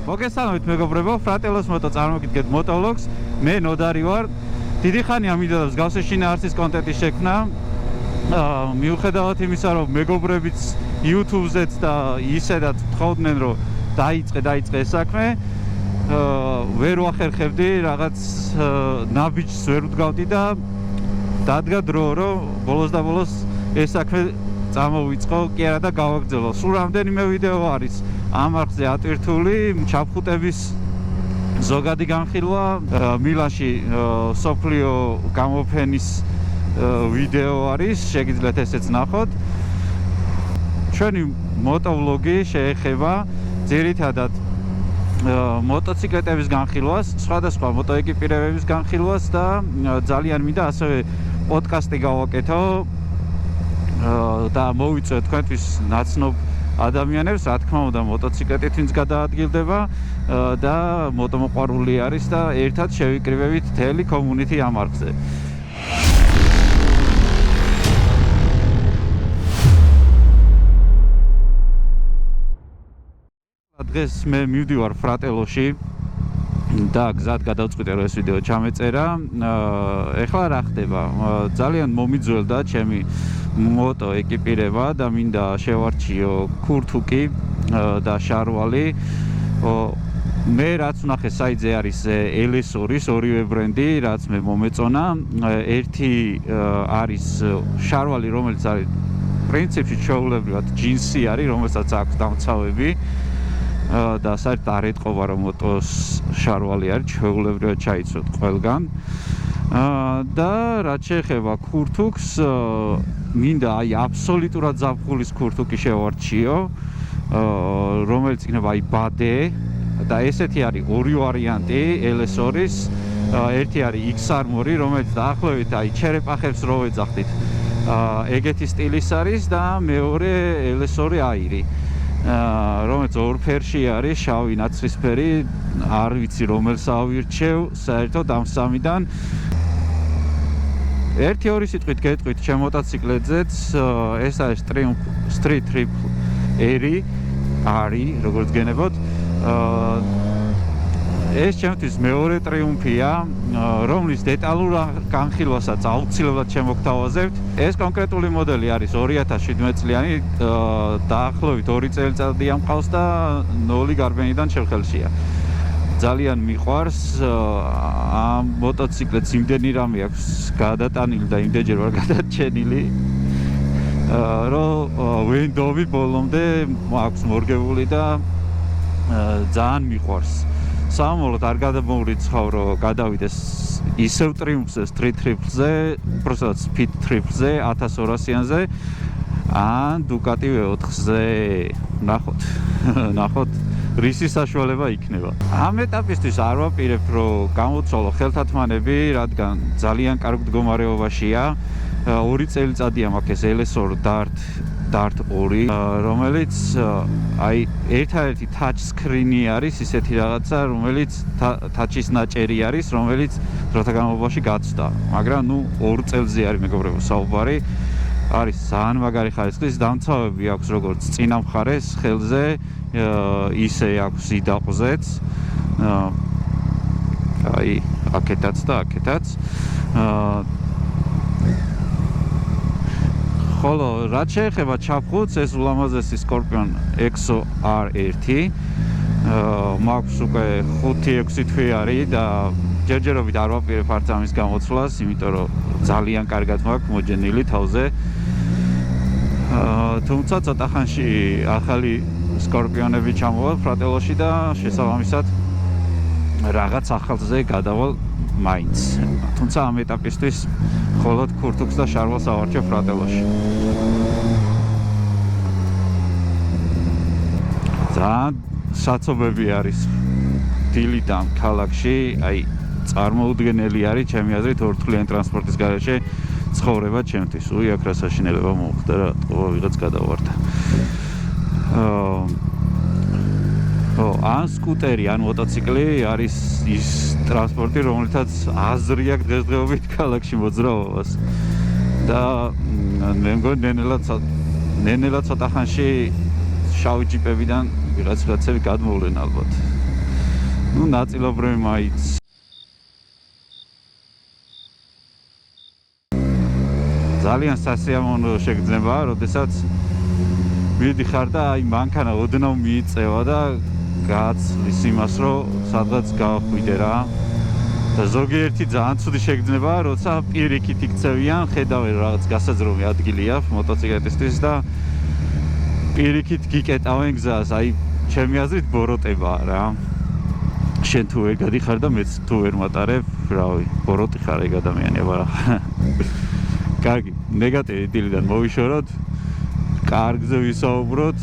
მოგესალმებით მეგობრებო, ფრატელოს მოტო წარმოგიდგენთ მოტოლოგს. მე ნოდარი ვარ. დიდი ხანია მინდა მსგავსი შინაარსის კონტენტის შექმნა. მიუხედავად იმისა, რომ მეგობრებიც YouTube-ზეც და ისედაც თხოვდნენ, რომ დაიწყე ეს საქმე. ვერ ვახერხებდი, რაღაც ნაბიჯს ვერ ვდგავდი და დადგა დრო, რომ ბოლოს და ბოლოს ეს საქმე წამოვიწყო, კი არა და გავაგრძელო. სულ რამდენიმე ვიდეო არის ამ არხზე ატვირთული, ჩაფხუტების ზოგადი განხილვა, მილანში სოფლიო გამოფენის ვიდეო არის, შეგიძლიათ ესეც ნახოთ. ჩვენი მოტოვლოგი შეეხება ძირითადად მოტოციკლეტების განხილვას, სხვადასხვა მოტოეკიპირებების განხილვას და ძალიან მინდა ასევე პოდკასტი გავაკეთო და მოვიწვევ თქვენთვის ნაცნობ ადამიანებს, რა თქმა უნდა, მოტოციკლეტით ვინც გადაადგილდება და მოტომოყვარული არის და ერთად შევიკრიბებით მთელი კომუნიტი ამ არხზე. დღეს მე მივდივარ ფრატელოში და გზად გადავწყვიტე, რომ ეს ვიდეო ჩამეწერა. ეხლა რა ხდება? ძალიან მომიძველდა ჩემი მოტო ეკიპირება და მინდა შევარჩიო ქურთუკი და შარვალი. მე რაც ვნახე საიტზე არის LS2-ის ორივე ბრენდი, რაც მე მომეწონა. ერთი არის შარვალი, რომელიც არის პრინციპში ჩვეულებრივად ჯინსი არის, რომელსაც აქვს დამცავები. და საერთოდ არ ეტყობა, რომ მოტოს შარვალი არის, ჩვეულებრივად ჩაიცვოთ ყველგან. და რაც შეეხება ქურთუკს, მინდა აი აბსოლუტურად ზაფხულის ქურთუკი შევარჩიო, რომელიც იქნება აი ბადე და ესეთი არის ორი ვარიანტი LS2-ის. ერთი არის X-Armor, რომელიც დაახლოებით აი ჩერეპახებს რო ვეძახდით, ეგეთი სტილის არის და მეორე LS2 აირი. რომელიც ორ ფერში არის, შავი, ნაცრისფერი, არ ვიცი რომელს ავირჩევ, საერთოდ ამ სამიდან. ერთი-ორი სიტყვით გეტყვით ჩემ მოტოციკლეტზეც, ეს არის Triumph Street Triple R-ი, როგორც გენებოთ. ეს ჩემთვის მეორე ტრიუმფია, რომლის დეტალურ განხილვასაც აუცილებლად შემოგთავაზებთ. ეს კონკრეტული მოდელი არის 2017 წლიანი, დაახლოებით 2 წელიწადი ამყავს და 0 გარბენიდან შემხელშია. ძალიან მიყვარს ამ მოტოციკლეტს, იმდენი რამე აქვს გადატანილი და იმდენჯერ ვარ გადაჩენილი, რომ ვენდოვი ბოლომდე აქვს მორგებული და ძალიან მიყვარს. სამომავლოდ არ გადამოვრიცხავ, რომ გადავიდეს ისევ ტრიუმფზე, Street Triple-ზე, უბრალოდ Speed Triple-ზე, 1200-იანზე, ან Ducati V4-ზე. ნახოთ, რისი საშუალება იქნება. ამ ეტაპისთვის არ ვაპირებ, რომ გამოცვალო ხელთათმანები, რადგან ძალიან კარგ მდგომარეობაშია. 2 წელიწადია მაქვს ეს LS2 Dart 2, რომელიც აი ერთადერთი touch screen-ი არის, ისეთი რაღაცა, რომელიც touch-ის ნაჭერი არის, რომელიც დროთა განმავლობაში გაცვდა. მაგრამ ნუ 2 წელზე არის მეგობრებო საუბარი. არის ძალიან მაგარი ხარისხის დამცავები აქვს, როგორც წინა მხარეს ხელზე, ისე აქვს იდაყზეც. აი აქეთაც და აქეთაც. ხოლო რაც შეეხება ჩაფხუტს, ეს ულამაზესი Scorpion Exo R1, მაქვს უკვე 5-6 თვე არის და ჯერჯერობით არ ვაპირებ არც ამის გამოცვლას, იმიტომ რომ ძალიან კარგად მაქვს მოჯენილი თავზე. თუმცა ცოტა ხანში ახალი Scorpionები ჩამოვა ფრატელოში და შესაბამისად რაღაც ახალზე გადავალ მაინც. თუმცა ამ ეტაპისთვის მხოლოდ ქურთუკს და შარვალს ავარჩევ ფრატელოში. ძალიან საცობები არის დილიდან ქალაქში, აი წარმოუდგენელი არის ჩემი აზრით ორთვლიანი ტრანსპორტის გარეშე ცხოვრება ჩემთვის. აქ რა საშინელება მოხდა რა, ტყუა ვიღაც გადავარდა. ან სკუტერი, ან მოტოციკლი არის ის ტრანსპორტი, რომელთაც აზრი აქვს დღესდღეობით ქალაქში მოძრაობას. და მე მგონი ნენელა ცოტა ხანში შავი ჯიპებიდან ვიღაცები გადმოვლენ ალბათ. ну ნაწილობრივ მაიც ძალიან სასიამოვნო შეგრძნება, როდესაც მიდიხარ და აი მანქანა ოდნავ მიიწევა და გააცლის იმას, რომ სადღაც გავხვიდე რა. და ზოგიერთი ძალიან ცუდი შეგრძნებაა, როცა პირიქით იქცევიან, ხედავენ რაღაც გასაძრომი ადგილია მოტოციკლისტის და პირიქით გიკეტავენ გზას, აი ჩემი აზრით ბოროტებაა რა. შენ თუ ვერ გადიხარ და მეც თუ ვერ მატარებ, რავი, ბოროტი ხარ ეგ ადამიანი, აბა. კარგი, ნეგატივი დილიდან მოვიშოროთ. კარგზე ვისაუბროთ.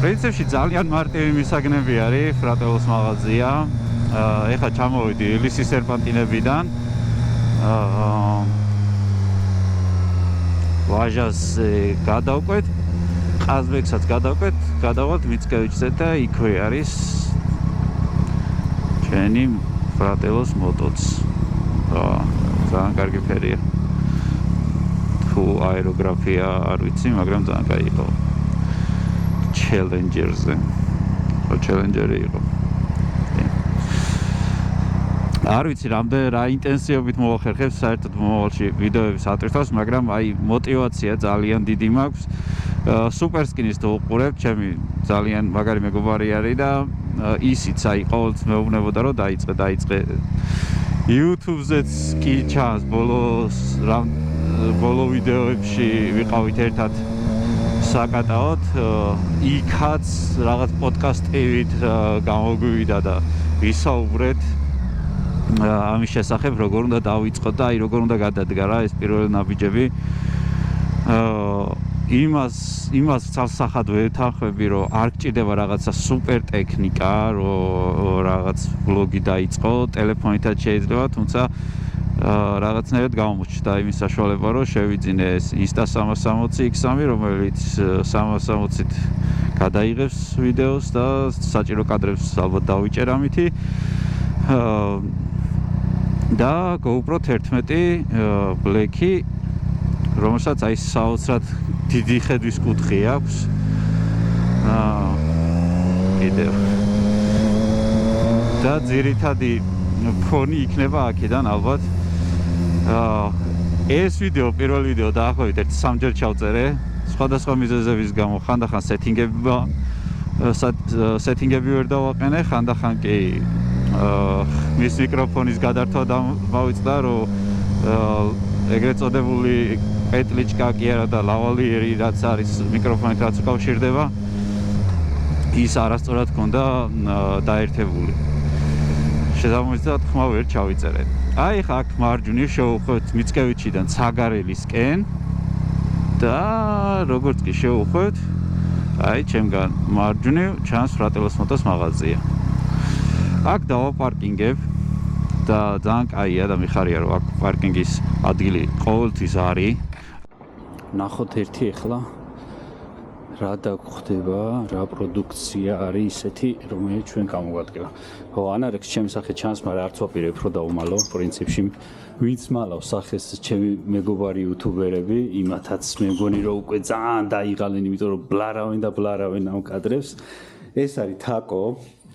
პრინციპში ძალიან მარტივი მისაგნები არის, ფრატელოს მაღაზია. ეხლა ჩამოვიდი ილისის სერპანტინებიდან. ვაჟას გადავყვეთ, ყაზბეგსაც გადავყვეთ, გადავალთ მიცკევიჩზე და იქვე არის ჩვენი ფრატელოს მოტოც. ძალიან კარგი ფერია. თუ აეროგრაფია არ ვიცი, მაგრამ ძალიან კაი იყო. Challengerზე. Challengery იყო. არ ვიცი რა ინტენსივობით მოვახერხებს საერთოდ მომავალში ვიდეოების ატვირთვას, მაგრამ აი мотивация ძალიან დიდი მაქვს. სუპერსკინის თუ უყურებ, ჩემი ძალიან მაგარი მეგობარი არის და ისიც აი ყოველთვის მეუბნებოდა რომ დაიწყე. YouTube-ზეც კი ჩანს ბოლო ვიდეოებში ვიყავით ერთად საკატაოდ, იქაც რაღაც პოდკასტებით გამოგვივიდა და ვისაუბრეთ ამის შესახებ, როგორ უნდა დავიწყოთ და აი როგორ უნდა გადადგა რა ეს პირველი ნაბიჯები. იმას ცალსახად ვეთანხმები, რომ არ გჭირდება რაღაცა სუპერ ტექნიკა, რომ რაღაც ბლოგი დაიწყო, ტელეფონითაც შეიძლება, თუმცა რაღაცნაირად გამოჩნდა იმის საშუალება, რომ შევიძინე ეს Insta 360X3, რომელიც 360-ით გადაიღებს ვიდეოს და საჭირო კადრებს ალბათ დავიჭერ ამითი. და GoPro 11 Black-ი, რომელსაც აი საოცრად დიდი ხედვის კუთხე აქვს. კიდევ. და ძირითადი ფონი იქნება აქედან ალბათ. ეს ვიდეო, პირველი ვიდეო დაახლოებით 1-3 ჩავწერე. სხვადასხვა მიზეზების გამო ხანდახან სეტინგები ვერ დავაყენე, ხანდახან კი მის მიკროფონის გადართვა დავიწყდა, რომ ეგრეთ წოდებული პეტლიჩკა კი არა და ლავალიერი რაც არის მიკროფონით რაც უკავშირდება, ის არასწორად ჰქონდა დაერთებული. შესაბამისად ხმა ვერ ჩავიწერე. აი ხა აქ მარჯვნივ შევუხვევთ მიცკევიჩიდან ცაგარელისკენ და როგორც კი შევუხვევთ, აი ჩემგან მარჯვნივ ჩანს ფრატელოს მოტოს მაღაზია. აქ დავაპარკინგებ და ძალიან კაია და მიხარია რომ აქ პარკინგის ადგილი ყოველთვის არის. ნახოთ ერთი ახლა რა დაგხვდება, რა პროდუქცია არის ისეთი, რომელიც ჩვენ გამოგვადგება. ხო, ანარექს ჩემი სახე ჩანს, მაგრამ არც ვაპირებ რომ დავუმალო, პრინციპში ვინც მალავს სახეს ჩემი მეგობარი იუთუბერები, იმათაც მე მგონი რომ უკვე ძალიან დაიღალენ, იმიტომ რომ ბლარავენ ამ კადრებს. ეს არის თაკო.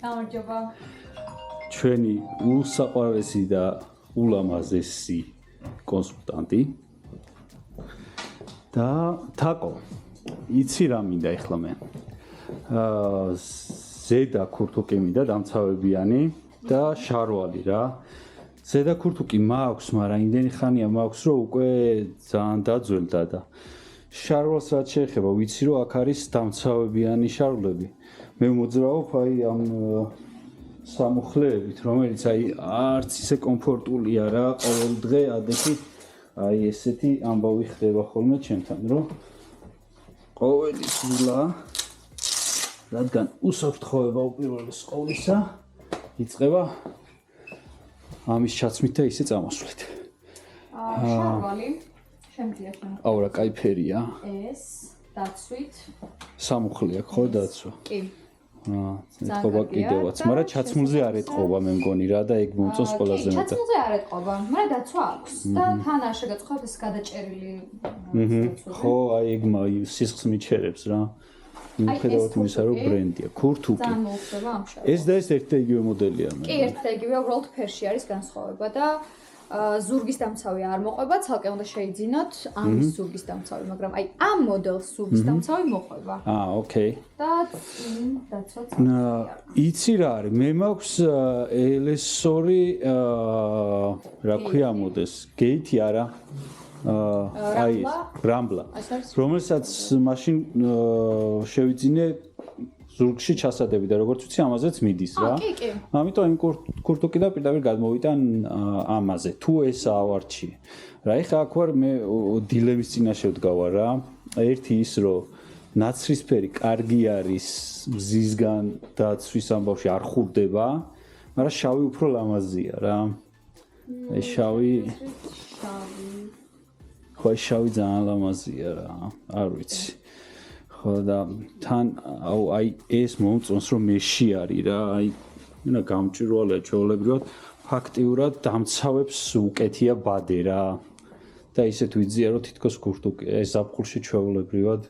გამარჯობა. ჩვენი უსაყვარლესი და ულამაზესი კონსულტანტი. და თაკო იცი რა მინდა ეხლა მე. ზედა ქურთუკი მინდა დამცავებიანი და შარვალი რა. ზედა ქურთუკი მაქვს, მაგრამ იმდენი ხანია მაქვს, რომ უკვე ძალიან დაძველდა და შარვალს რაც შეეხება, ვიცი რომ აქ არის დამცავებიანი შარვლები. მე მოძრაობ აი ამ სამუხლეებით, რომელიც აი არც ისე კომფორტულია რა, ყოველ დღე ადექი აი ესეთი ამბავი ხდება ხოლმე ჩემთან, რომ ყოველი სულა, რადგან უსაფრთხოება უპირველეს ყოვლისა, იწყება ამის ჩაცმით და ისე წამოსვლით. შარვალი, შემიძლია თქვენ. აუ რა კაი ფერია. ეს დაცვით. სამუხლე აქვს ხო დაცვა? კი. ეთყობა კიდევაც, მაგრამ ჩაცმულზე არ ეთყობა მე მგონი რა და ეგ მომწონს ყველაზე მეტად. ჩაცმულზე არ ეთყობა, მაგრამ დაცვა აქვს და თან არ შეგაწყობ ეს გადაჭერილი. ხო, აი ეგ სისხლს მიჩერებს რა. მიუხედავად იმისა, რომ ბრენდია, ქურთუკი. ძალიან მოუხდება ამ შარვა. ეს და ეს ერთ და იგივე მოდელია მე. კი, ერთ და იგივე, უბრალოდ ფერში არის განსხვავება და ზურგის დამცავი არ მოყვება, ცალკე უნდა შეიძინოთ ამის ზურგის დამცავი, მაგრამ აი ამ მოდელს ზურგის დამცავი მოყვება. ოკეი. და დაცვაც. იცი რა არის? მე მაქვს LS2 რა ქვია მოდეს? გეითი არა? აი რამბლა. რომელსაც მაშინ შევიძინე ზურგში ჩასადები და როგორც ვიცი ამაზეც მიდის რა. კი. ამიტომ იმ ქურთუკი და პირდაპირ გადმოვიტან ამაზე. თუ ეს ავარჩი. რა ეხა აქ ვარ მე დილემის წინაშე ვდგავარ რა. ერთი ის რომ ნაცრისფერი კარგი არის მზისგან დაცვის ამბავში არ ხურდება, მაგრამ შავი უფრო ლამაზია რა. ეს შავი ხო შავი ძალიან ლამაზია რა. არ ვიცი. ხო და თან აი ეს მომწონს რომ მეში არის რა. აი მენა გამჭვირვალეა ჩვეულებრივად ფაქტიურად დამცავებს უკეთია ბადე რა. და ისეთ ვიძია რომ თითქოს ქურთუკი ეს ზაფხულში ჩვეულებრივად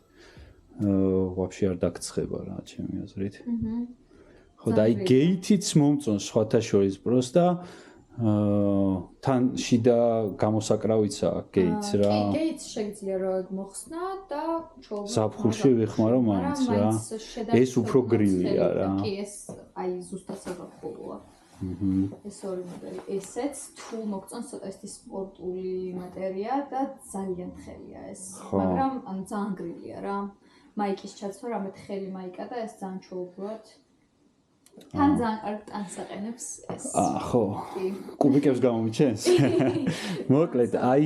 ვაფშე არ დაგცხება რა ჩემი აზრით. ხო და აი გეითიც მომწონს სხვათა შორის პროსტა თან შიდა გამოსაკრავიცა გეითს რა. კი, გეითს შეგიძლია რომ ეგ მოხსნა და ზაფხულში ვიხმარო მაინც რა. ეს უფრო გრილია რა. კი, ეს აი ზუსტად საზაფხულოა. ეს ორი მოდელი. ესეც თუ მოგწონს ცოტა ის სპორტული მატერია და ძალიან თხელია ეს. მაგრამ ძალიან გრილია რა. მაიკის ჩაცვა რამე თხელი მაიკა და ეს ძალიან ჩაუბრალოდ თან ძალიან კარგ ტანს აყენებს ეს. ხო. კუბიკებს გამომიჩენს. მოკლედ, აი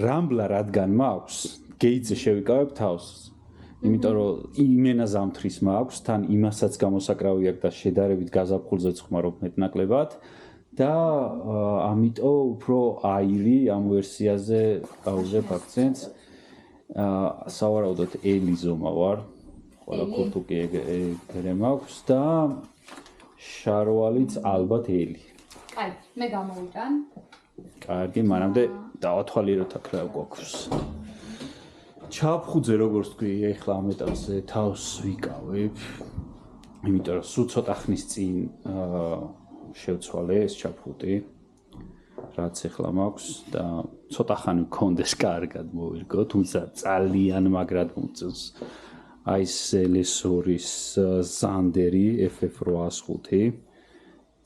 რამბლა რადგან მაქვს, გეიტზე შევიკავებ თავს. იმიტომ რომ იმენა ზამთრის მაქვს, თან იმასაც გამოსაკრავი აქვს და შედარებით გაზაფხულზე ვხმარობ მეტნაკლებად და ამიტომ უფრო აირი ამ ვერსიაზე გავუზებ აქცენტს. სავარაუდოდ ელი ზომა ვარ. ყველა ქურთუკი ეგრე მაქვს და შარვალიც ალბათ ელი. კაი, მე გამოვიტან. კარგი, მანამდე დავათვალიეროთ აქ რა გვაქვს. ჩაფხუძე როგორც თქვი, ეხლა ამ ეტაპზე თავს ვიკავებ. იმიტომ რომ სულ ცოტა ხნის წინ შევცვალე ეს ჩაფხუტი. რაც ეხლა მაქვს და ცოტა ხანი მქონდეს კარგად მოვირგო, თუმცა ძალიან მაგრად მომწონს. აი ეს LS2-ის ზანდერი FF805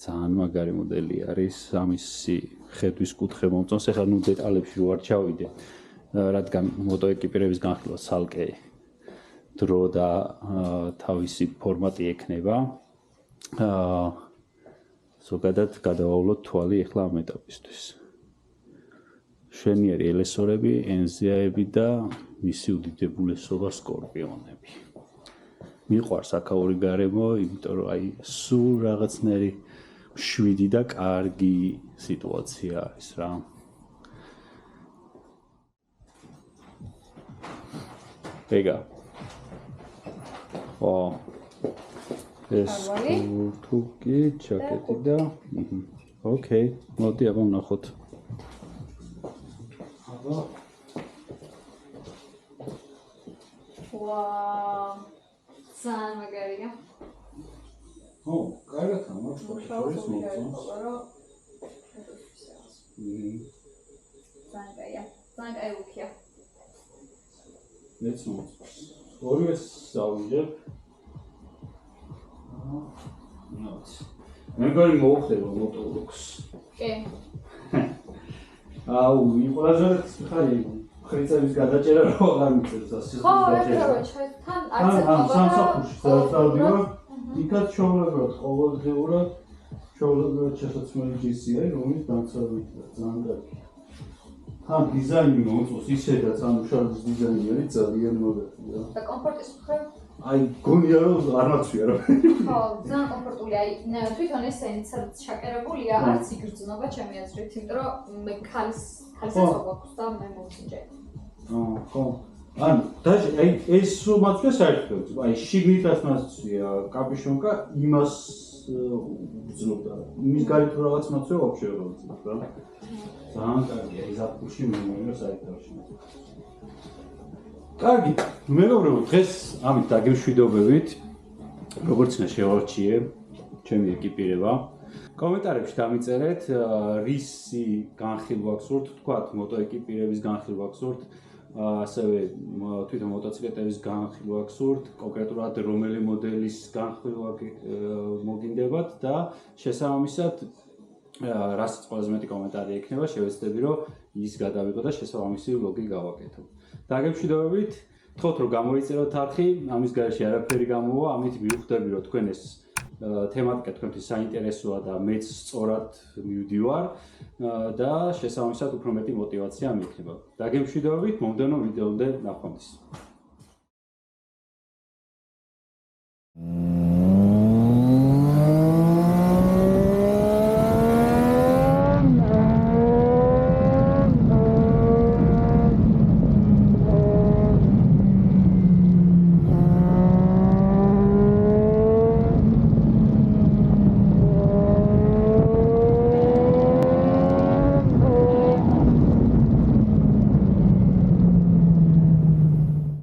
ძალიან მაგარი მოდელი არის. ამისი ხედვის კუთხე მომწონს. ეხლა ნუ დეტალებში რო არ ჩავიდე, რადგან მოტოეკიპირების განხილვა ცალკე დრო და თავისი ფორმატი ექნება. ზოგადად გადავავლოთ თვალი ეხლა ამ ეტაპისთვის. შვენიერი LS2-ები, NZ-ები და მისი უდიდებულესობა სკორპიონები. მიყვარს აქაური გარემო, იმიტომ რომ აი სულ რაღაცნაირი შვიდი და კარგი სიტუაცია არის რა. ეგა. ეს თუკი, ჯაკეტი და ოკეი, მოდი აბა ვნახოთ. ვაუ. ძალიან მაგარია. ო, კარგად ამბობს, შორის მომწონს. ძალიან კაია. ძალიან კაი ლუკია. მეც მომწონს. ორივე დავიჯერ. მე მგონი მოუხდება მოტოლუქს. კი. აუ, ყველაზე ხარი ხრიცების გადაჭერა რო აღარ მიწევს ასე. ხო, ერთდროულად თან არც სამსახურში დავდივარ. იქაც ჩვეულებრივად ყოველდღიურად ჩვეულებრივად შესაძლებელი ჯისია, რომელიც დამცავია ძალიან კარგი. თან დიზაინი მომწონს ისედაც ამ შარდის დიზაინი არის ძალიან მოგებული რა. და კომფორტის მხრივ აი გონია რომ არ მაცვია რა. ხო, ძალიან კომფორტულია. აი თვითონ ეს საერთოდ შაკერებულია, არც იგრძნობა ჩემი აზრით, იმიტომ რომ მე ქალისაც გვაქვს და მე მოვსინჯე. ხო. ანუ დაჟე აი ეს მათქე საერთოდ აი შიგნითაც მასწია კაპიშონკა იმას უძლებდა იმის გარეთ თუ რაღაც მოცე ვაფშე რა უძლებდა რა ძალიან კარგია ეს აპულში მომიო საერთოდ კარგი მეგობრებო დღეს ამით დაგემშვიდობებით როგორც შევარჩიე ჩემი ეკიპირება კომენტარებში დამიწერეთ რისი განხილვა გსურთ თქვათ მოტოეკიპირების განხილვა გსურთ ასევე თვითონ მოტოციკლეტების განხილვა გსურთ კონკრეტულად რომელი მოდელის განხილვა მოგინდებათ და შესაბამისად რასაც ყველაზე მეტი კომენტარი ექნება შევეცდები რომ ის გადავიღო და შესაბამისი ვლოგი გავაკეთო დაგემშვიდობებით თქოთ რომ გამოიწეროთ არხი ამის გარეშე არაფერი გამოვა ამით მივხვდები რომ თქვენ ეს თემატიკა თქვენთვის საინტერესოა და მეც სწორად მივდივარ და შესაბამისად უფრო მეტი мотиваცია მიქნება. დაგემშვიდობებით მომდევნო ვიდეომდე ნახვამდის.